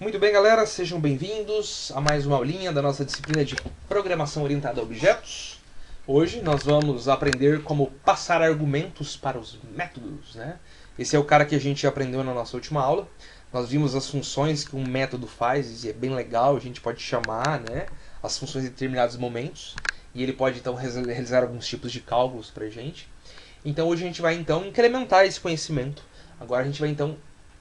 Muito bem, galera, sejam bem-vindos a mais uma aulinha da nossa disciplina de Programação Orientada a Objetos. Hoje nós vamos aprender como passar argumentos para os métodos, né? Esse é o cara que a gente aprendeu na nossa última aula. Nós vimos as funções que um método faz, e é bem legal, a gente pode chamar, né, as funções em determinados momentos, e ele pode então realizar alguns tipos de cálculos para a gente. Então hoje a gente vai então incrementar esse conhecimento. Agora a gente vai então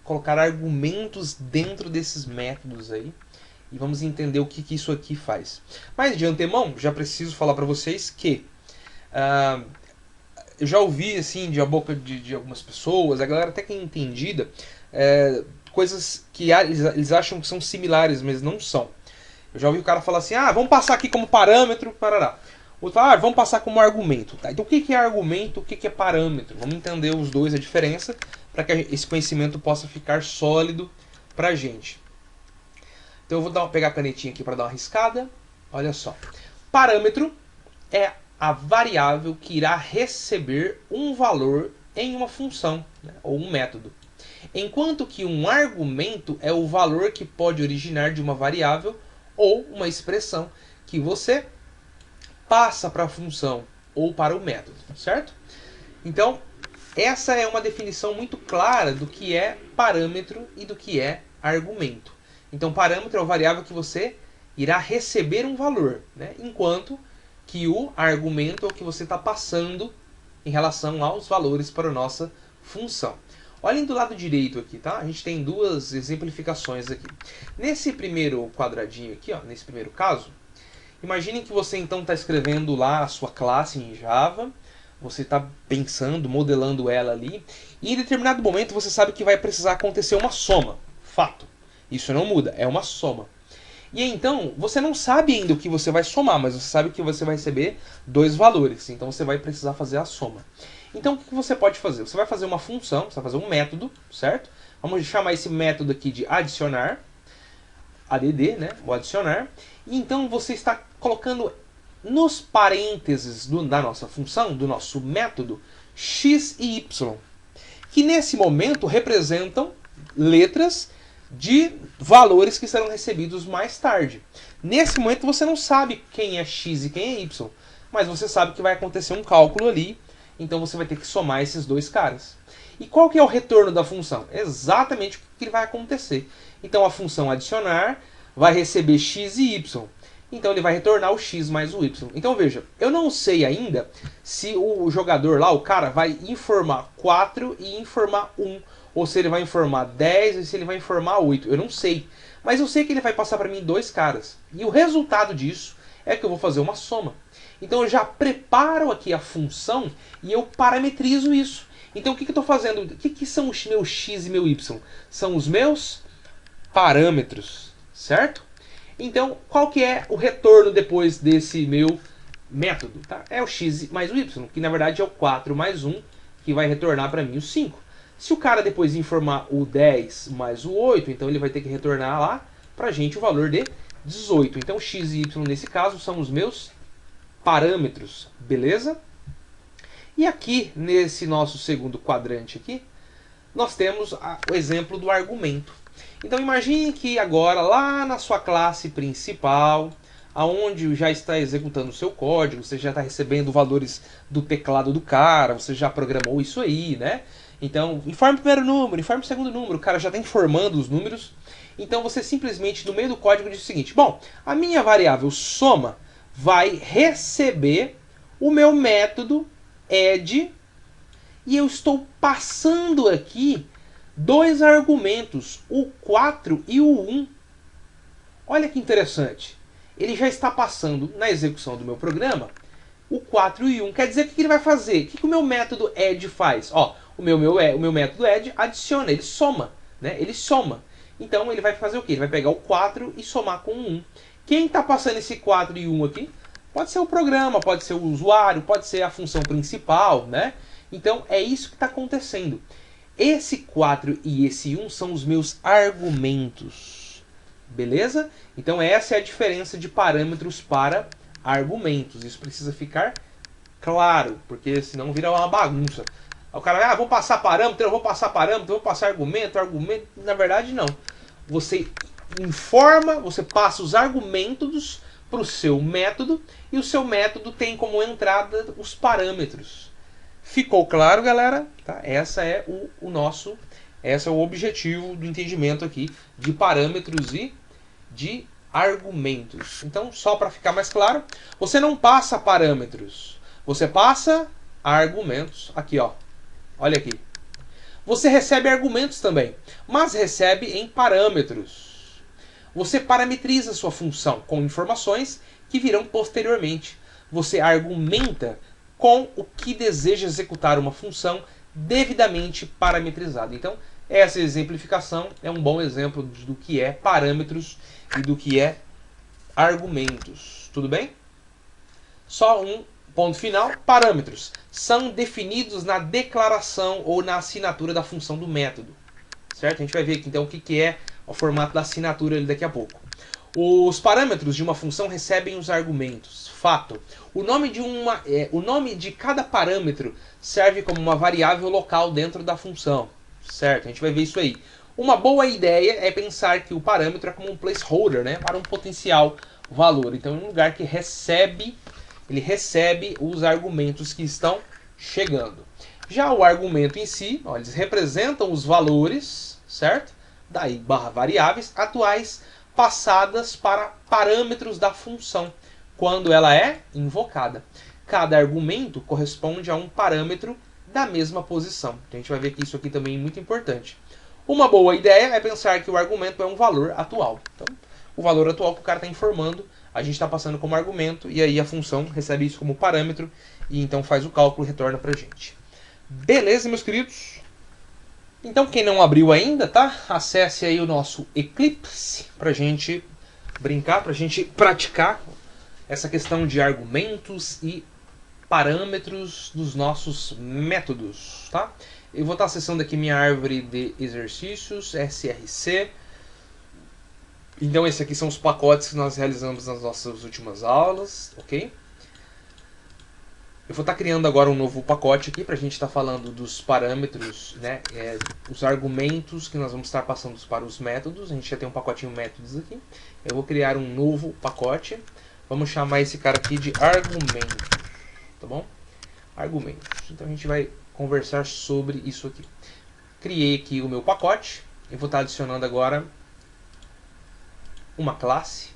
colocar argumentos dentro desses métodos aí e vamos entender o que isso aqui faz. Mas de antemão, já preciso falar para vocês que eu já ouvi assim de a boca de algumas pessoas, a galera até que é entendida, coisas que eles acham que são similares, mas não são. Eu já ouvi o cara falar assim, vamos passar aqui como parâmetro, parará. Outro fala, vamos passar como argumento. Tá, então o que é argumento, o que é parâmetro? Vamos entender os dois, a diferença, para que esse conhecimento possa ficar sólido para a gente. Então eu vou pegar a canetinha aqui para dar uma riscada. Olha só. Parâmetro é a variável que irá receber um valor em uma função, né, ou um método. Enquanto que um argumento é o valor que pode originar de uma variável ou uma expressão que você passa para a função ou para o método, certo? Então, essa é uma definição muito clara do que é parâmetro e do que é argumento. Então, parâmetro é a variável que você irá receber um valor, né? Enquanto que o argumento é o que você está passando em relação aos valores para a nossa função. Olhem do lado direito aqui, tá? A gente tem duas exemplificações aqui. Nesse primeiro quadradinho aqui, ó, nesse primeiro caso, imaginem que você então está escrevendo lá a sua classe em Java, você está pensando, modelando ela ali, e em determinado momento você sabe que vai precisar acontecer uma soma. Fato. Isso não muda, é uma soma. E então, você não sabe ainda o que você vai somar, mas você sabe que você vai receber dois valores, então você vai precisar fazer a soma. Então o que você pode fazer? Você vai fazer uma função, você vai fazer um método, certo? Vamos chamar esse método aqui de adicionar, ADD, né? O adicionar. E então você está colocando nos parênteses da nossa função, do nosso método, x e y, que nesse momento representam letras de valores que serão recebidos mais tarde. Nesse momento você não sabe quem é x e quem é y, mas você sabe que vai acontecer um cálculo ali, então você vai ter que somar esses dois caras. E qual que é o retorno da função? Exatamente o que vai acontecer. Então a função adicionar vai receber x e y. Então ele vai retornar o x mais o y. Então veja, eu não sei ainda se o jogador lá, o cara, vai informar 4 e informar 1. Ou se ele vai informar 10 e se ele vai informar 8. Eu não sei. Mas eu sei que ele vai passar para mim dois caras. E o resultado disso é que eu vou fazer uma soma. Então eu já preparo aqui a função e eu parametrizo isso. Então o que eu estou fazendo? O que são os meus x e meu y? São os meus parâmetros, certo? Então, qual que é o retorno depois desse meu método? Tá? É o x mais o y, que na verdade é o 4 mais 1, que vai retornar para mim o 5. Se o cara depois informar o 10 mais o 8, então ele vai ter que retornar lá para a gente o valor de 18. Então, x e y nesse caso são os meus parâmetros, beleza? E aqui, nesse nosso segundo quadrante aqui, nós temos o exemplo do argumento. Então imagine que agora, lá na sua classe principal, aonde já está executando o seu código, você já está recebendo valores do teclado do cara, você já programou isso aí, né? Então, informe o primeiro número, informe o segundo número, o cara já está informando os números. Então você simplesmente, no meio do código, diz o seguinte: bom, a minha variável soma vai receber o meu método add, e eu estou passando aqui dois argumentos, o 4 e o 1. Olha que interessante. Ele já está passando na execução do meu programa o 4 e 1. Quer dizer, o que ele vai fazer? O que o meu método add faz? Ó, o meu método add adiciona, ele soma, né? Ele soma. Então ele vai fazer o quê? Ele vai pegar o 4 e somar com o 1. Quem está passando esse 4 e 1 aqui? Pode ser o programa, pode ser o usuário, pode ser a função principal, né? Então é isso que está acontecendo. Esse 4 e esse 1 são os meus argumentos. Beleza? Então essa é a diferença de parâmetros para argumentos. Isso precisa ficar claro, porque senão vira uma bagunça. O cara, vou passar parâmetro, eu vou passar parâmetro, eu vou passar argumento, argumento. Na verdade, não. Você informa, você passa os argumentos para o seu método e o seu método tem como entrada os parâmetros. Ficou claro, galera? Tá? Esse é o objetivo do entendimento aqui de parâmetros e de argumentos. Então, só para ficar mais claro, você não passa parâmetros, você passa argumentos. Aqui, ó. Olha aqui. Você recebe argumentos também, mas recebe em parâmetros. Você parametriza sua função com informações que virão posteriormente. Você argumenta com o que deseja executar uma função devidamente parametrizada. Então, essa exemplificação é um bom exemplo do que é parâmetros e do que é argumentos. Tudo bem? Só um ponto final. Parâmetros são definidos na declaração ou na assinatura da função do método. Certo? A gente vai ver aqui então o que é o formato da assinatura daqui a pouco. Os parâmetros de uma função recebem os argumentos. Fato. O nome de cada parâmetro serve como uma variável local dentro da função. Certo? A gente vai ver isso aí. Uma boa ideia é pensar que o parâmetro é como um placeholder, né, para um potencial valor. Então, é um lugar que ele recebe os argumentos que estão chegando. Já o argumento em si, ó, eles representam os valores, certo? Daí, barra variáveis atuais passadas para parâmetros da função, quando ela é invocada. Cada argumento corresponde a um parâmetro da mesma posição. A gente vai ver que isso aqui também é muito importante. Uma boa ideia é pensar que o argumento é um valor atual. Então, o valor atual que o cara está informando, a gente está passando como argumento, e aí a função recebe isso como parâmetro, e então faz o cálculo e retorna para a gente. Beleza, meus queridos? Então, quem não abriu ainda, tá? Acesse aí o nosso Eclipse para a gente brincar, para a gente praticar essa questão de argumentos e parâmetros dos nossos métodos, tá? Eu vou estar acessando aqui minha árvore de exercícios, SRC. Então, esses aqui são os pacotes que nós realizamos nas nossas últimas aulas, ok? Eu vou estar criando agora um novo pacote aqui para a gente estar falando dos parâmetros, né? Os argumentos que nós vamos estar passando para os métodos. A gente já tem um pacotinho métodos aqui. Eu vou criar um novo pacote. Vamos chamar esse cara aqui de argumentos, tá bom? Argumentos. Então a gente vai conversar sobre isso aqui. Criei aqui o meu pacote. Eu vou estar adicionando agora uma classe.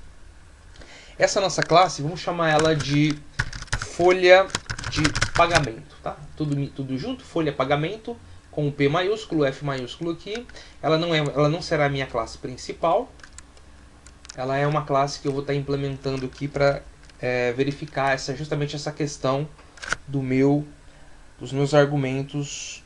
Essa nossa classe, vamos chamar ela de folha de pagamento, tá? Tudo junto, folha pagamento, com o P maiúsculo, F maiúsculo aqui. Ela não será a minha classe principal. Ela é uma classe que eu vou estar implementando aqui para verificar justamente essa questão dos meus argumentos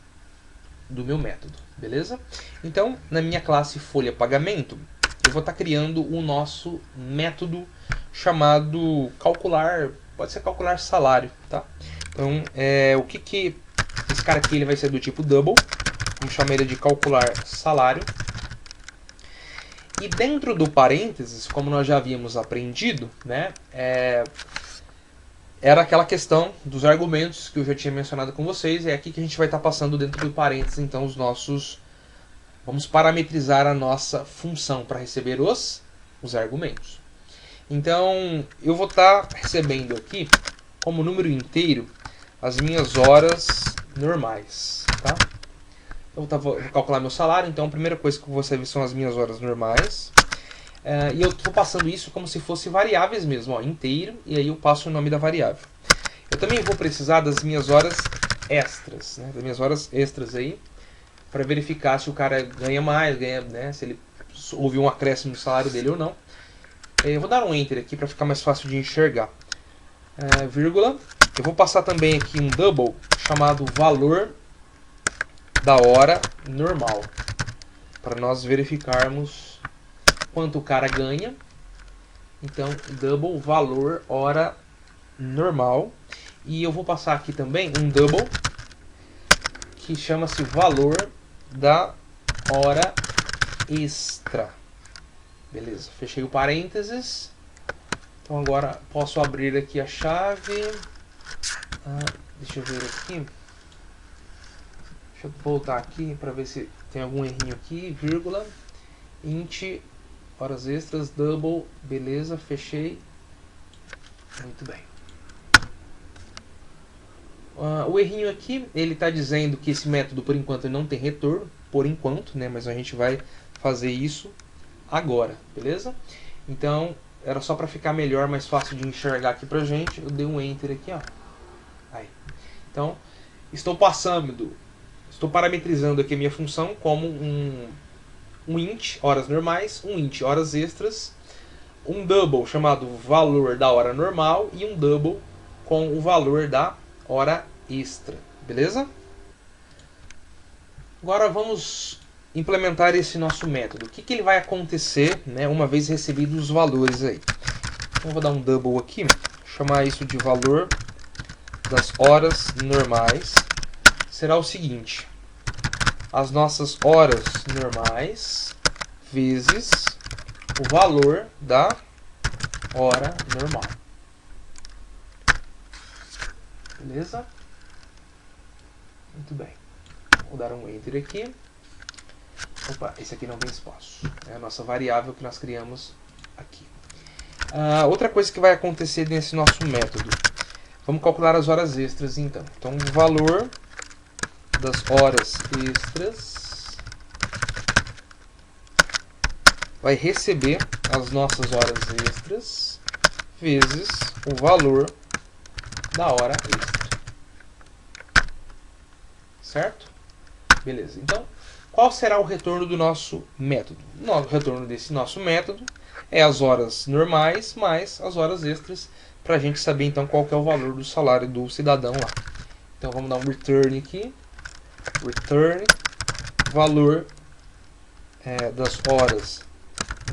do meu método, beleza? Então, na minha classe folha pagamento, eu vou estar criando o nosso método chamado calcular, pode ser calcular salário, tá? Então, o que esse cara aqui ele vai ser do tipo double, vamos chamar ele de calcular salário. E dentro do parênteses, como nós já havíamos aprendido, né, era aquela questão dos argumentos que eu já tinha mencionado com vocês. É aqui que a gente vai estar passando dentro do parênteses, então, vamos parametrizar a nossa função para receber os argumentos. Então, eu vou estar recebendo aqui, como número inteiro, as minhas horas normais, tá? Eu vou calcular meu salário, então a primeira coisa que eu vou receber são as minhas horas normais. E eu estou passando isso como se fosse variáveis mesmo, ó, inteiro, e aí eu passo o nome da variável. Eu também vou precisar das minhas horas extras, né, das minhas horas extras aí, para verificar se o cara ganha mais, né, se houve um acréscimo no salário dele ou não. Eu vou dar um Enter aqui para ficar mais fácil de enxergar. Vírgula. Eu vou passar também aqui um double chamado valor da hora normal, para nós verificarmos quanto o cara ganha. Então, double valor hora normal. E eu vou passar aqui também um double que chama-se valor da hora extra. Beleza, fechei o parênteses. Então agora posso abrir aqui a chave. Deixa eu ver aqui. Deixa eu voltar aqui para ver se tem algum errinho aqui. Vírgula. Int horas extras, double, beleza, fechei. Muito bem. O errinho aqui, ele está dizendo que esse método por enquanto não tem retorno, por enquanto, né? Mas a gente vai fazer isso agora, beleza? Então, era só para ficar melhor, mais fácil de enxergar aqui pra gente, eu dei um enter aqui, ó. Aí. Então, estou parametrizando aqui a minha função como um int, horas normais, um int, horas extras, um double chamado valor da hora normal e um double com o valor da hora extra, beleza? Agora vamos implementar esse nosso método. O que ele vai acontecer, né, uma vez recebidos os valores aí. Então eu vou dar um double aqui, chamar isso de valor das horas normais. Será o seguinte: as nossas horas normais vezes o valor da hora normal. Beleza? Muito bem. Vou dar um enter aqui. Opa, esse aqui não tem espaço. É a nossa variável que nós criamos aqui. Outra coisa que vai acontecer nesse nosso método. Vamos calcular as horas extras então. Então o valor das horas extras vai receber as nossas horas extras vezes o valor da hora extra. Certo? Beleza. Então, qual será o retorno do nosso método? O retorno desse nosso método é as horas normais mais as horas extras, para a gente saber então qual que é o valor do salário do cidadão lá. Então vamos dar um return aqui. Return valor das horas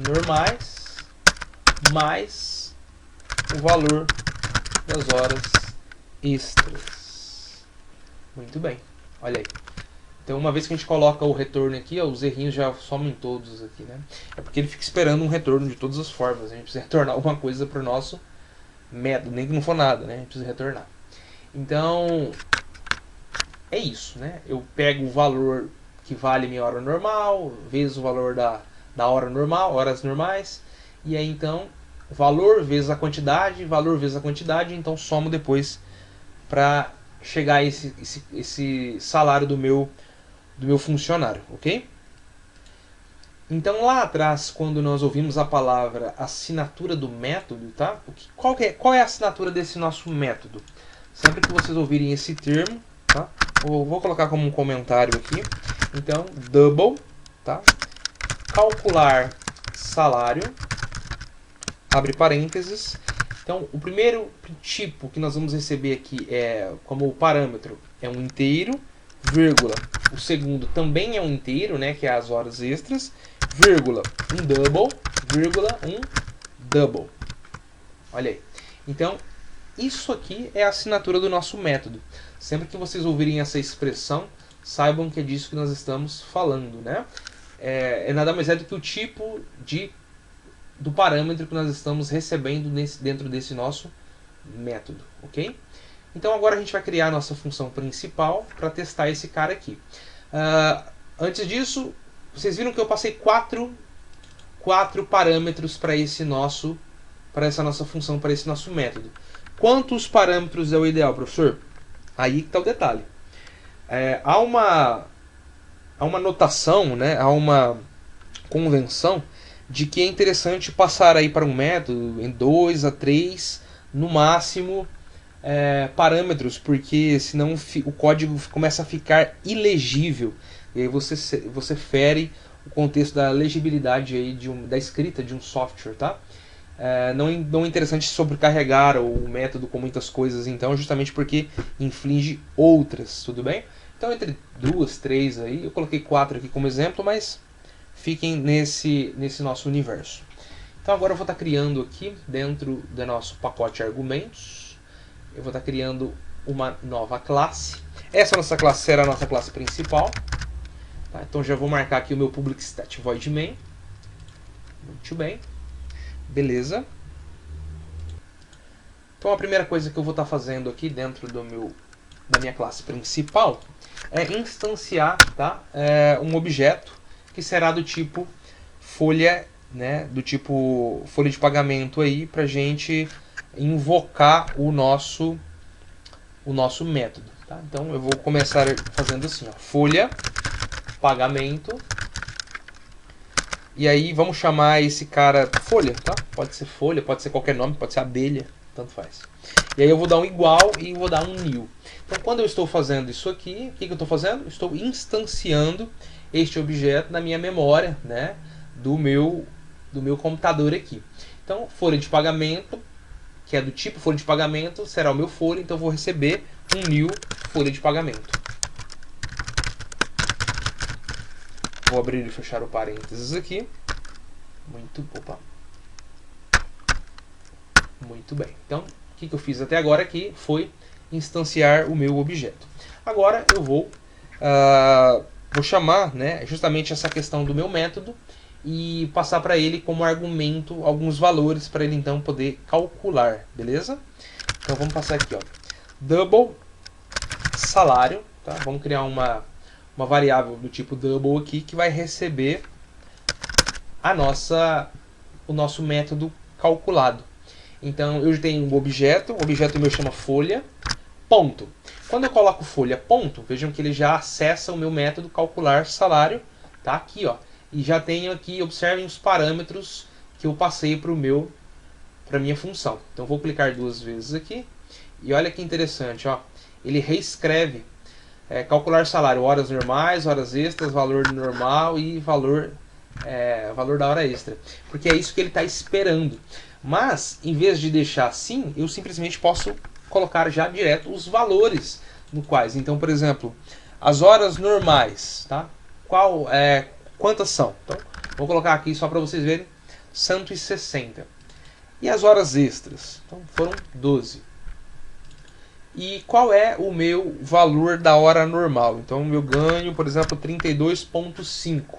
normais mais o valor das horas extras. Muito bem, olha aí. Então uma vez que a gente coloca o retorno aqui, ó, os errinhos já somem todos aqui, né? É porque ele fica esperando um retorno de todas as formas. A gente precisa retornar alguma coisa para o nosso método, nem que não for nada, né? A gente precisa retornar. Então é isso, né? Eu pego o valor que vale minha hora normal, vezes o valor da hora normal, horas normais, e aí então valor vezes a quantidade, então somo depois para chegar a esse salário do meu funcionário, ok? Então lá atrás, quando nós ouvimos a palavra assinatura do método, tá? Qual é a assinatura desse nosso método? Sempre que vocês ouvirem esse termo, tá? Eu vou colocar como um comentário aqui. Então, double, tá? Calcular salário, abre parênteses. Então, o primeiro tipo que nós vamos receber aqui como parâmetro é um inteiro, vírgula. O segundo também é um inteiro, né, que é as horas extras, vírgula, um double, vírgula, um double. Olha aí. Então, isso aqui é a assinatura do nosso método. Sempre que vocês ouvirem essa expressão, saibam que é disso que nós estamos falando, né? É nada mais do que o tipo do parâmetro que nós estamos recebendo dentro desse nosso método, ok? Então agora a gente vai criar a nossa função principal para testar esse cara aqui. Antes disso, vocês viram que eu passei quatro parâmetros para essa nossa função, para esse nosso método. Quantos parâmetros é o ideal, professor? Aí que está o detalhe. Há uma notação, né? Há uma convenção de que é interessante passar aí para um método em 2 a 3, no máximo, parâmetros, porque senão o código começa a ficar ilegível. E aí você fere o contexto da legibilidade aí da escrita de um software, tá? Não é interessante sobrecarregar o método com muitas coisas, então, justamente porque inflige outras, tudo bem? Então, entre 2, 3 aí, eu coloquei 4 aqui como exemplo, mas fiquem nesse nosso universo. Então, agora eu vou estar criando aqui, dentro do nosso pacote argumentos, eu vou estar criando uma nova classe. Essa nossa classe será a nossa classe principal. Tá? Então, já vou marcar aqui o meu public stat void main. Muito bem. Beleza. Então a primeira coisa que eu vou estar fazendo aqui dentro da minha classe principal é instanciar, tá? Um objeto que será do tipo folha né, do tipo folha de pagamento aí para gente invocar o nosso método. Tá? Então eu vou começar fazendo assim, ó, folha, pagamento, e aí vamos chamar esse cara folha, tá? Pode ser folha, pode ser qualquer nome, pode ser abelha, tanto faz. E aí eu vou dar um igual e vou dar um new. Então quando eu estou fazendo isso aqui, o que eu estou fazendo? Estou instanciando este objeto na minha memória, né, do meu computador aqui. Então folha de pagamento, que é do tipo folha de pagamento, será o meu folha, então eu vou receber um new folha de pagamento. Vou abrir e fechar o parênteses aqui. Muito bem. Então, o que eu fiz até agora aqui foi instanciar o meu objeto. Agora eu vou chamar, né, justamente essa questão do meu método e passar para ele como argumento alguns valores para ele então poder calcular, beleza? Então vamos passar aqui, ó, double salário, tá? Vamos criar uma variável do tipo double aqui que vai receber o nosso método calculado. Então eu tenho um objeto, o objeto meu chama folha, ponto. Quando eu coloco folha, ponto, vejam que ele já acessa o meu método calcular salário, tá aqui, ó. E já tenho aqui, observem os parâmetros que eu passei para minha função. Então vou clicar duas vezes aqui e olha que interessante, ó. Ele reescreve calcular salário, horas normais, horas extras, valor normal e valor da hora extra, porque é isso que ele está esperando. Mas em vez de deixar assim, eu simplesmente posso colocar já direto os valores no quais. Então, por exemplo, as horas normais, tá? Quantas são? Então, vou colocar aqui só para vocês verem, 160. E as horas extras? Então, foram 12. E qual é o meu valor da hora normal? Então, o meu ganho, por exemplo, 32,5.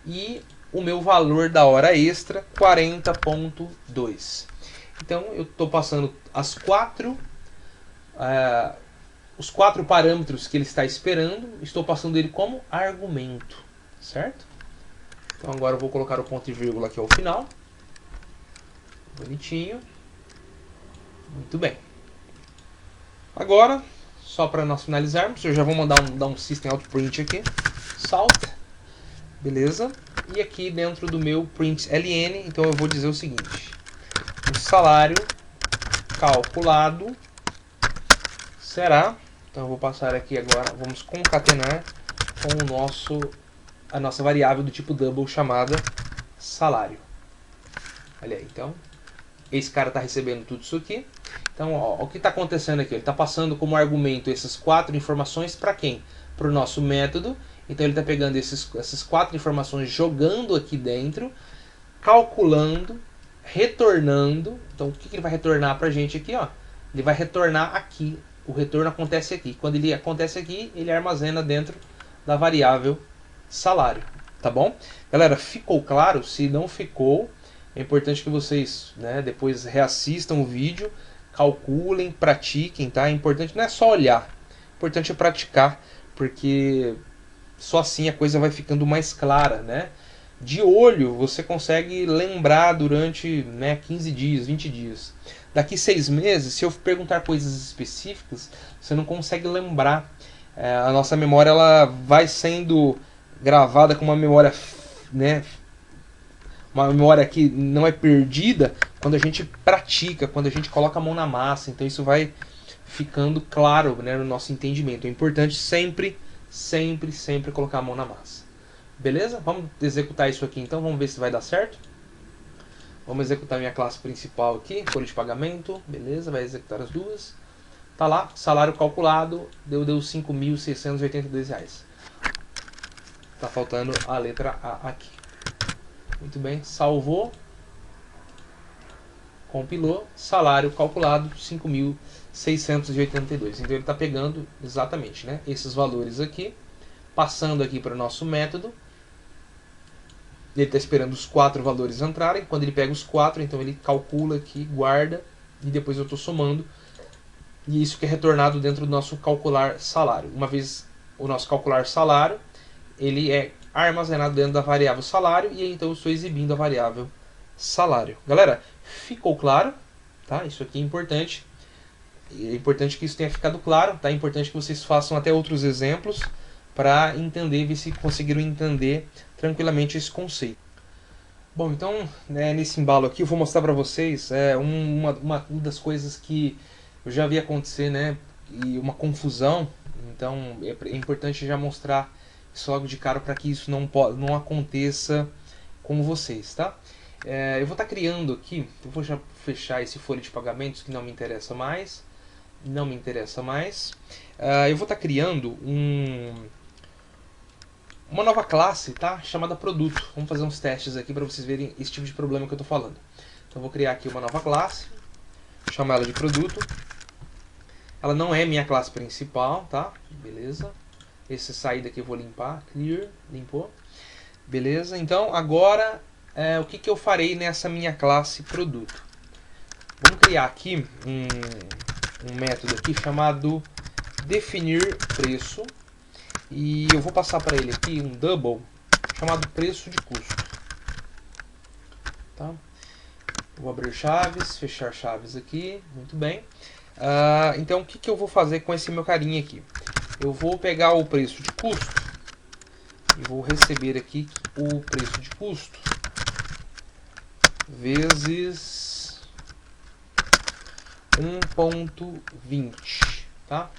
E o meu valor da hora extra, 40,2. Então, eu estou passando os quatro parâmetros que ele está esperando, estou passando ele como argumento, certo? Então, agora eu vou colocar o ponto e vírgula aqui ao final. Bonitinho. Muito bem. Agora, só para nós finalizarmos, eu já vou dar um system out print aqui. Salt. Beleza? E aqui dentro do meu print ln, então eu vou dizer o seguinte: o salário calculado será, então eu vou passar aqui agora, vamos concatenar com a nossa variável do tipo double chamada salário. Olha aí, então esse cara está recebendo tudo isso aqui. Então, ó, o que está acontecendo aqui? Ele está passando como argumento essas quatro informações para quem? Para o nosso método. Então ele está pegando essas quatro informações, jogando aqui dentro, calculando, retornando. Então o que ele vai retornar para a gente aqui? Ó? Ele vai retornar aqui. O retorno acontece aqui. Quando ele acontece aqui, ele armazena dentro da variável salário. Tá bom? Galera, ficou claro? Se não ficou, é importante que vocês, né, depois reassistam o vídeo, calculem, pratiquem, tá? É importante, não é só olhar, é importante é praticar, porque só assim a coisa vai ficando mais clara, né? De olho você consegue lembrar durante, né, 15 dias, 20 dias. Daqui 6 meses, se eu perguntar coisas específicas, você não consegue lembrar. A nossa memória ela vai sendo gravada com uma memória, né, uma memória que não é perdida quando a gente pratica, quando a gente coloca a mão na massa. Então isso vai ficando claro, né, no nosso entendimento. É importante sempre colocar a mão na massa. Beleza? Vamos executar isso aqui então, vamos ver se vai dar certo. Vamos executar minha classe principal aqui, folha de pagamento, beleza, vai executar as duas. Tá lá, salário calculado, deu R$ 5.682. Tá faltando a letra A aqui. Muito bem, salvou. Compilou, salário calculado, 5.682. Então ele está pegando exatamente, né, esses valores aqui, passando aqui para o nosso método. Ele está esperando os quatro valores entrarem. Quando ele pega os quatro, então ele calcula aqui, guarda, e depois eu estou somando. E isso que é retornado dentro do nosso calcular salário. Uma vez o nosso calcular salário, ele é armazenado dentro da variável salário, e então eu estou exibindo a variável salário. Galera, ficou claro? Tá? Isso aqui é importante. É importante que isso tenha ficado claro, tá? É importante que vocês façam até outros exemplos para entender, ver se conseguiram entender tranquilamente esse conceito. Bom, então, né, nesse embalo aqui eu vou mostrar para vocês uma das coisas que eu já vi acontecer, né, e uma confusão. Então é importante já mostrar isso logo de cara para que isso não aconteça com vocês, tá? Eu vou estar criando aqui, eu vou já fechar esse folha de pagamentos que não me interessa mais. Não me interessa mais. Eu vou estar criando uma nova classe, tá? Chamada produto. Vamos fazer uns testes aqui para vocês verem esse tipo de problema que eu estou falando. Então eu vou criar aqui uma nova classe, chamar ela de produto. Ela não é minha classe principal, tá? Beleza. Essa saída aqui eu vou limpar. Clear, limpou. Beleza. Então agora o que eu farei nessa minha classe produto? Vamos criar aqui um método aqui chamado definir preço, e eu vou passar para ele aqui um double chamado preço de custo, tá? Vou abrir chaves, fechar chaves aqui, muito bem. Então o que eu vou fazer com esse meu carinha aqui? Eu vou pegar o preço de custo e vou receber aqui o preço de custo vezes 1.20, tá?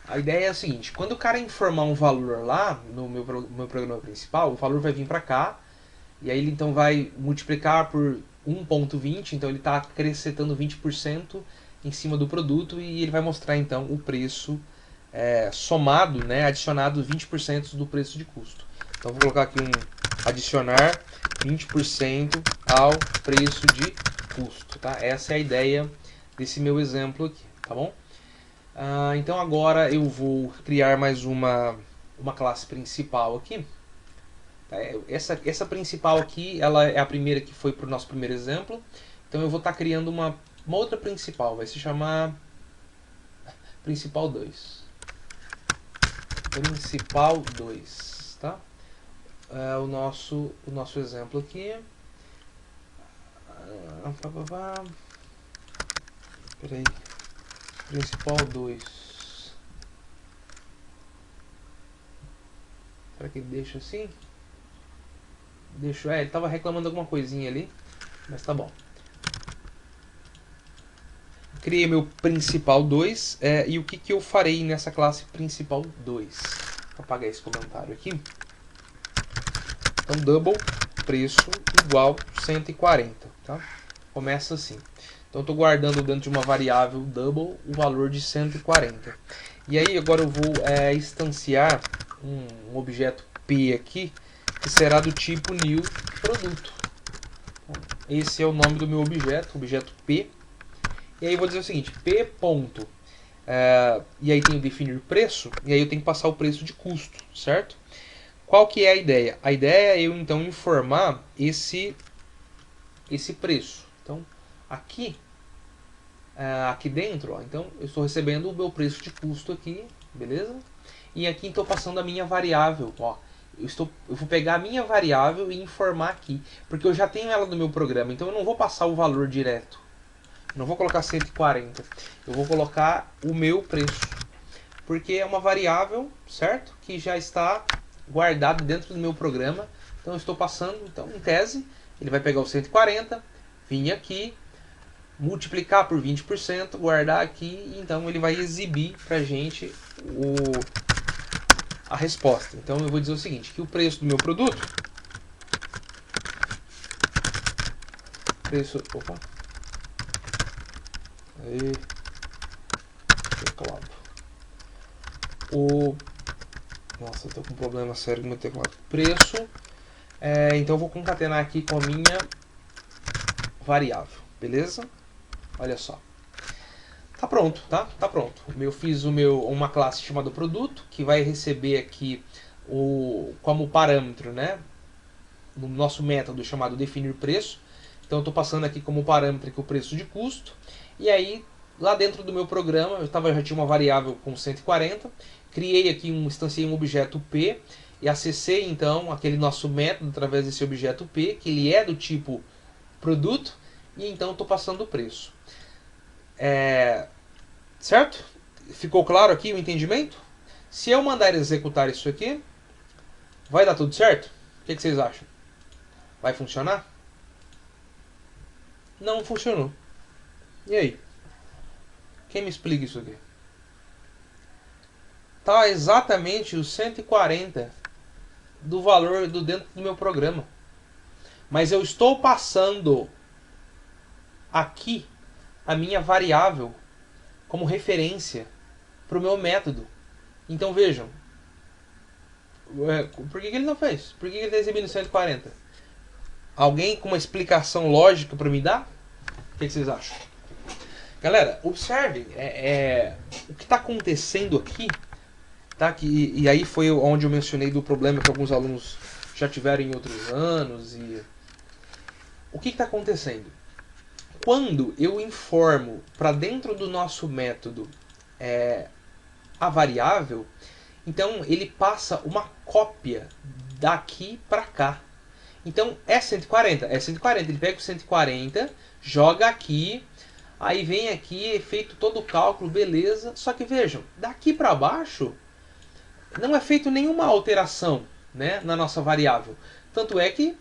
A ideia é a seguinte: quando o cara informar um valor lá no meu programa principal, o valor vai vir para cá, e aí ele então vai multiplicar por 1.20, então ele está acrescentando 20% em cima do produto, e ele vai mostrar então o preço somado, né, adicionado 20% do preço de custo. Então vou colocar aqui adicionar 20% ao preço de custo, tá? Essa é a ideia desse meu exemplo aqui, tá bom? Então agora eu vou criar mais uma classe principal aqui. Essa principal aqui, ela é a primeira que foi para o nosso primeiro exemplo. Então eu vou estar criando uma outra principal, vai se chamar principal 2. Principal 2, tá? O nosso exemplo aqui. Peraí. Principal 2. Será que ele deixa assim? Deixa. Ele estava reclamando alguma coisinha ali, mas tá bom. Criei meu principal 2, e o que eu farei nessa classe principal 2? Vou apagar esse comentário aqui. Então double preço igual 140, tá? Começa assim. Então estou guardando dentro de uma variável double o valor de 140. E aí agora eu vou instanciar um objeto P aqui, que será do tipo new produto. Esse é o nome do meu objeto P. E aí eu vou dizer o seguinte: P ponto, e aí tem o definir preço, e aí eu tenho que passar o preço de custo, certo? Qual que é a ideia? A ideia é eu então informar esse preço. Então aqui dentro, ó, então eu estou recebendo o meu preço de custo aqui, beleza? E aqui estou passando a minha variável, ó. Eu vou pegar a minha variável e informar aqui, porque eu já tenho ela no meu programa, então eu não vou passar o valor direto. Não vou colocar 140, eu vou colocar o meu preço, porque é uma variável, certo? Que já está guardado dentro do meu programa. Então eu estou passando, então em tese, ele vai pegar o 140, vir aqui, multiplicar por 20%, guardar aqui, e então ele vai exibir pra gente a resposta. Então eu vou dizer o seguinte, que o preço do meu produto, teclado. Nossa, eu tô com um problema sério com o meu teclado. Preço, então eu vou concatenar aqui com a minha variável, beleza? Olha só. Tá pronto, tá? Tá pronto. Eu fiz uma classe chamada produto, que vai receber aqui como parâmetro, né? No nosso método chamado definir preço. Então eu estou passando aqui como parâmetro aqui o preço de custo. E aí, lá dentro do meu programa, já tinha uma variável com 140. Criei aqui instanciei um objeto P. e acessei então aquele nosso método através desse objeto P, que ele é do tipo produto, e então estou passando o preço. Certo? Ficou claro aqui o entendimento? Se eu mandar executar isso aqui, vai dar tudo certo? O que vocês acham? Vai funcionar? Não funcionou. E aí? Quem me explica isso aqui? Tá exatamente os 140 do valor do dentro do meu programa. Mas eu estou passando aqui a minha variável como referência para o meu método. Então vejam, por que ele não fez? Por que ele está exibindo 140? Alguém com uma explicação lógica para me dar? O que vocês acham? Galera, observem o que está acontecendo aqui. Tá? E aí foi onde eu mencionei do problema que alguns alunos já tiveram em outros anos. E o que está acontecendo? Quando eu informo para dentro do nosso método a variável, então ele passa uma cópia daqui para cá. Então é 140, é 140. Ele pega o 140, joga aqui, aí vem aqui, é feito todo o cálculo, beleza. Só que vejam, daqui para baixo não é feito nenhuma alteração, né, na nossa variável. Tanto é que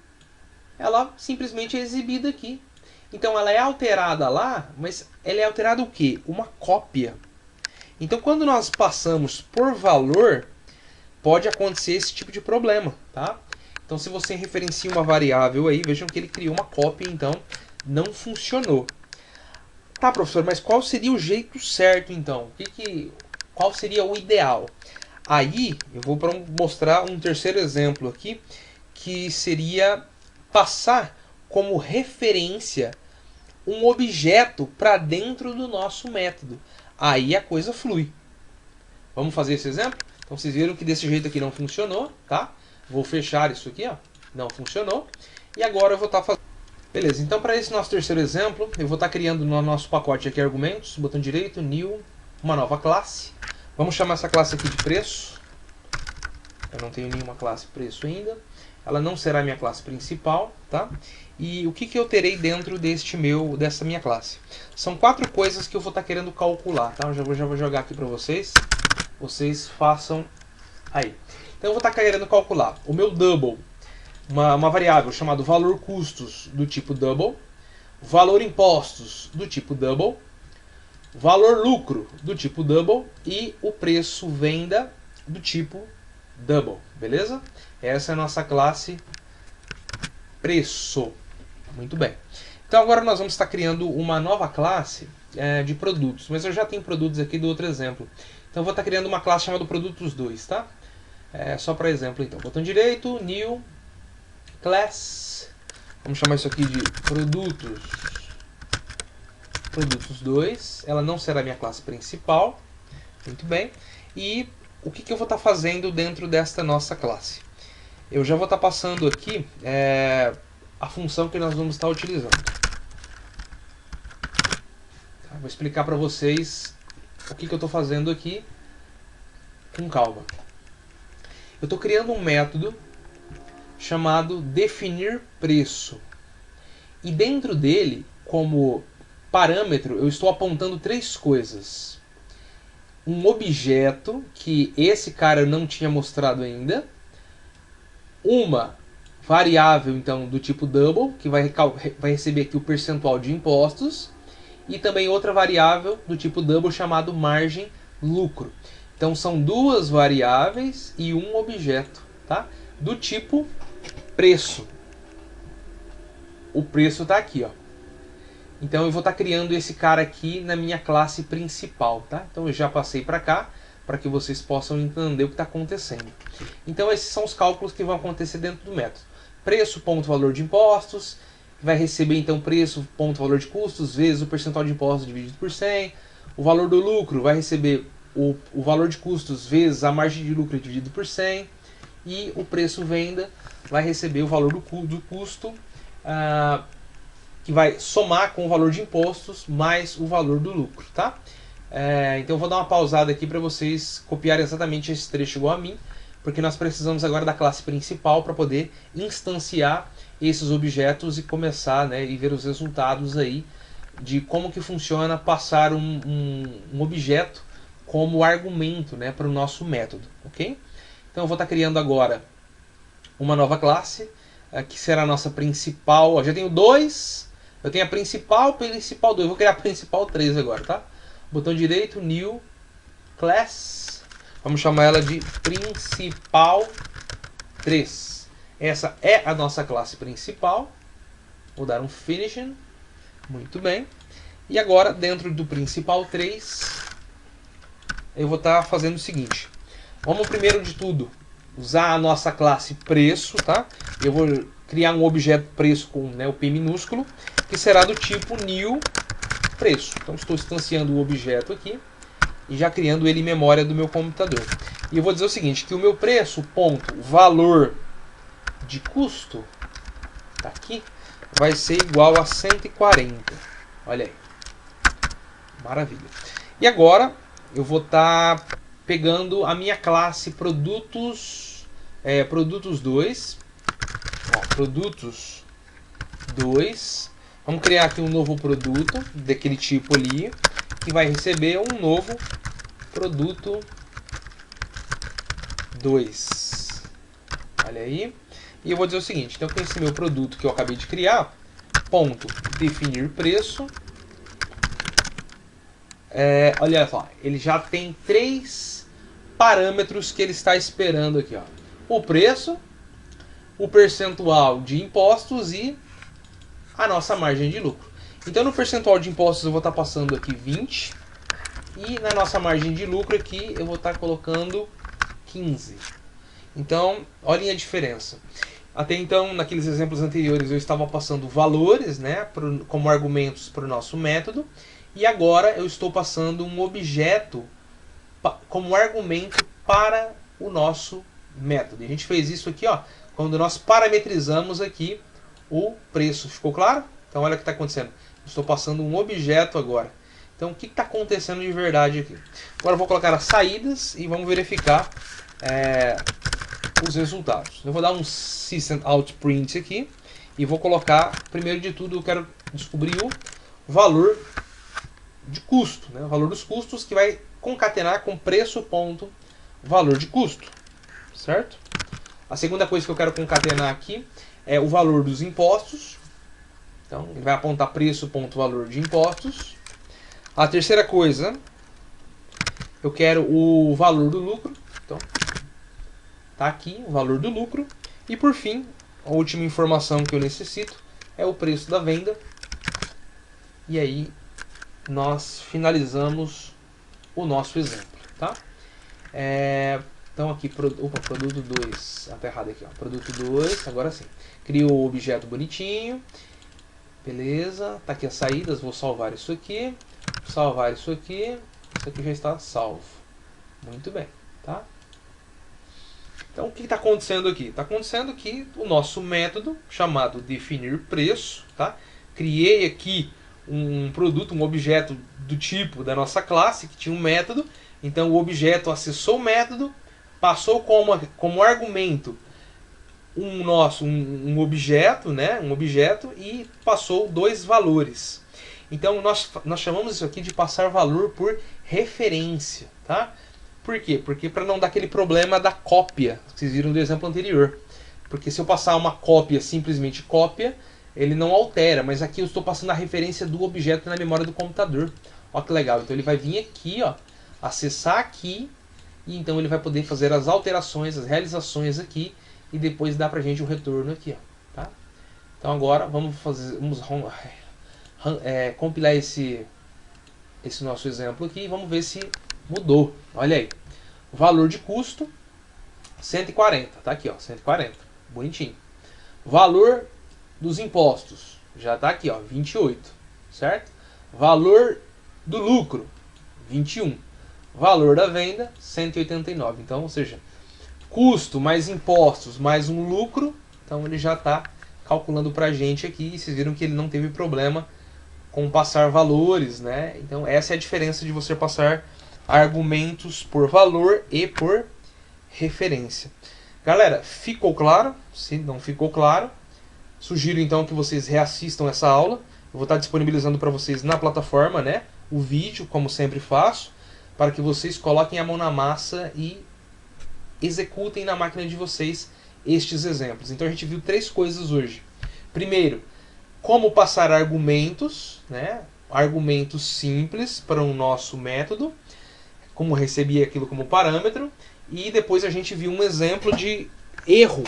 ela simplesmente é exibida aqui. Então ela é alterada lá, mas ela é alterada o quê? Uma cópia. Então quando nós passamos por valor, pode acontecer esse tipo de problema, tá? Então se você referencia uma variável aí, vejam que ele criou uma cópia, então não funcionou. Tá, professor, mas qual seria o jeito certo então? Qual seria o ideal? Aí eu vou mostrar um terceiro exemplo aqui, que seria passar como referência um objeto para dentro do nosso método. Aí a coisa flui. Vamos fazer esse exemplo? Então vocês viram que desse jeito aqui não funcionou, tá? Vou fechar isso aqui, ó. Não funcionou. E agora eu vou estar fazendo. Beleza, então para esse nosso terceiro exemplo, eu vou estar criando no nosso pacote aqui argumentos, botão direito, new, uma nova classe. Vamos chamar essa classe aqui de preço. Eu não tenho nenhuma classe preço ainda. Ela não será minha classe principal, tá? E o que eu terei dentro dessa minha classe? São 4 coisas que eu vou estar querendo calcular, tá? Eu já vou jogar aqui para vocês. Vocês façam aí. Então eu vou estar querendo calcular o meu double, uma variável chamada valor custos do tipo double, valor impostos do tipo double, valor lucro do tipo double e o preço venda do tipo double, beleza? Essa é a nossa classe preço. Muito bem. Então agora nós vamos estar criando uma nova classe de produtos, mas eu já tenho produtos aqui do outro exemplo. Então eu vou estar criando uma classe chamada produtos 2, tá? Só para exemplo então. Botão direito, new, class, vamos chamar isso aqui de produtos 2. Ela não será minha classe principal. Muito bem. E o que eu vou estar fazendo dentro desta nossa classe? Eu já vou estar passando aqui a função que nós vamos estar utilizando. Tá, vou explicar para vocês o que eu estou fazendo aqui com calma. Eu estou criando um método chamado definir preço. E dentro dele, como parâmetro, eu estou apontando 3 coisas. Um objeto, que esse cara eu não tinha mostrado ainda. Uma variável, então, do tipo double, que vai receber aqui o percentual de impostos. E também outra variável do tipo double chamado margem lucro. Então são 2 variáveis e um objeto, tá? Do tipo preço. O preço está aqui, ó. Então eu vou estar criando esse cara aqui na minha classe principal, tá? Então eu já passei para cá, para que vocês possam entender o que está acontecendo. Então esses são os cálculos que vão acontecer dentro do método. Preço, ponto, valor de impostos. Vai receber então preço, ponto, valor de custos, vezes o percentual de impostos dividido por 100. O valor do lucro vai receber o valor de custos vezes a margem de lucro dividido por 100. E o preço venda vai receber o valor do custo, que vai somar com o valor de impostos mais o valor do lucro, tá? Então eu vou dar uma pausada aqui para vocês copiarem exatamente esse trecho igual a mim, porque nós precisamos agora da classe principal para poder instanciar esses objetos e começar, né, e ver os resultados aí de como que funciona passar um objeto como argumento, né, para o nosso método, ok? Então eu vou estar criando agora uma nova classe, que será a nossa principal. Ó, já tenho dois, eu tenho a principal 2, vou criar a principal 3 agora, tá? Botão direito, new, class, vamos chamar ela de principal 3. Essa é a nossa classe principal. Vou dar um finishing. Muito bem. E agora, dentro do principal 3, eu vou estar fazendo o seguinte. Vamos primeiro de tudo usar a nossa classe preço, tá? Eu vou criar um objeto preço com, né, o P minúsculo, que será do tipo new preço. Então estou instanciando o objeto aqui e já criando ele em memória do meu computador. E eu vou dizer o seguinte, que o meu preço, ponto, valor de custo, tá aqui, vai ser igual a 140. Olha aí. Maravilha. E agora eu vou estar pegando a minha classe produtos, produtos 2. Ó, produtos 2. Vamos criar aqui um novo produto daquele tipo ali, que vai receber um novo produto 2. Olha aí. E eu vou dizer o seguinte, então com esse meu produto que eu acabei de criar, ponto definir preço. Olha só, ele já tem 3 parâmetros que ele está esperando aqui, ó. O preço, o percentual de impostos e a nossa margem de lucro. Então no percentual de impostos eu vou estar passando aqui 20 e na nossa margem de lucro aqui eu vou estar colocando 15. Então, olhem a diferença. Até então, naqueles exemplos anteriores, eu estava passando valores, né, como argumentos para o nosso método. E agora eu estou passando um objeto como argumento para o nosso método. E a gente fez isso aqui, ó, quando nós parametrizamos aqui o preço. Ficou claro? Então olha o que está acontecendo. Eu estou passando um objeto agora. Então o que está acontecendo de verdade aqui? Agora eu vou colocar as saídas e vamos verificar os resultados. Eu vou dar um system out print aqui e vou colocar, primeiro de tudo, eu quero descobrir o valor de custo, né? O valor dos custos, que vai concatenar com preço ponto valor de custo, certo? A segunda coisa que eu quero concatenar aqui é o valor dos impostos. Então ele vai apontar preço ponto valor de impostos. A terceira coisa, eu quero o valor do lucro. Então tá aqui o valor do lucro. E por fim, a última informação que eu necessito é o preço da venda. E aí nós finalizamos o nosso exemplo, tá? Então aqui, produto 2, tá errado aqui, ó, produto 2, agora sim. Crio o objeto bonitinho, beleza, tá aqui as saídas, vou salvar isso aqui isso aqui já está salvo. Muito bem, tá? Então o que está acontecendo aqui? Está acontecendo que o nosso método, chamado definir preço, tá? Criei aqui um produto, um objeto do tipo da nossa classe, que tinha um método. Então o objeto acessou o método, passou como argumento um objeto, né? Um objeto, e passou 2 valores. Então nós chamamos isso aqui de passar valor por referência, tá? Por quê? Porque para não dar aquele problema da cópia, que vocês viram do exemplo anterior. Porque se eu passar uma cópia, simplesmente cópia, ele não altera, mas aqui eu estou passando a referência do objeto na memória do computador. Olha que legal, então ele vai vir aqui, ó, acessar aqui, e então ele vai poder fazer as alterações, as realizações aqui, e depois dar pra gente um retorno aqui, ó, tá? Então agora vamos compilar esse nosso exemplo aqui e vamos ver se mudou. Olha aí, o valor de custo 140, tá aqui, ó, 140, bonitinho. Valor dos impostos já tá aqui, ó, 28, certo? Valor do lucro 21, valor da venda 189. Então, ou seja, custo mais impostos mais um lucro, então ele já está calculando para a gente aqui. E vocês viram que ele não teve problema com passar valores, né? Então essa é a diferença de você passar argumentos por valor e por referência. Galera, ficou claro? Se não ficou claro, sugiro então que vocês reassistam essa aula. Eu vou estar disponibilizando para vocês na plataforma, né, o vídeo, como sempre faço, para que vocês coloquem a mão na massa e executem na máquina de vocês estes exemplos. Então a gente viu 3 coisas hoje. Primeiro, como passar argumentos, né, argumentos simples para o nosso método, como receber aquilo como parâmetro, e depois a gente viu um exemplo de erro,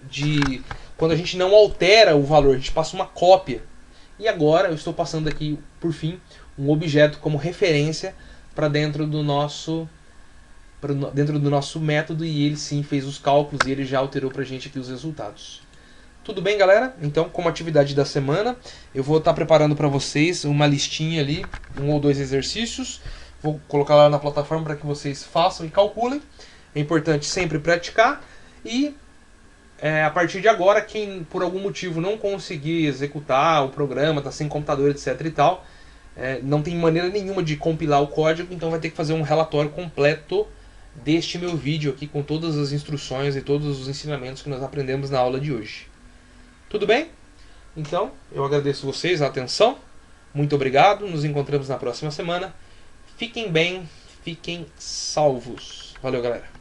de quando a gente não altera o valor, a gente passa uma cópia. E agora eu estou passando aqui, por fim, um objeto como referência para dentro do nosso método, e ele sim fez os cálculos e ele já alterou para a gente aqui os resultados. Tudo bem, galera? Então, como atividade da semana, eu vou estar preparando para vocês uma listinha ali, 1 ou 2 exercícios. Vou colocar lá na plataforma para que vocês façam e calculem. É importante sempre praticar. E a partir de agora, quem por algum motivo não conseguir executar o programa, está sem computador, etc e tal, não tem maneira nenhuma de compilar o código, então vai ter que fazer um relatório completo deste meu vídeo aqui com todas as instruções e todos os ensinamentos que nós aprendemos na aula de hoje. Tudo bem? Então, eu agradeço vocês a atenção. Muito obrigado. Nos encontramos na próxima semana. Fiquem bem, fiquem salvos. Valeu, galera.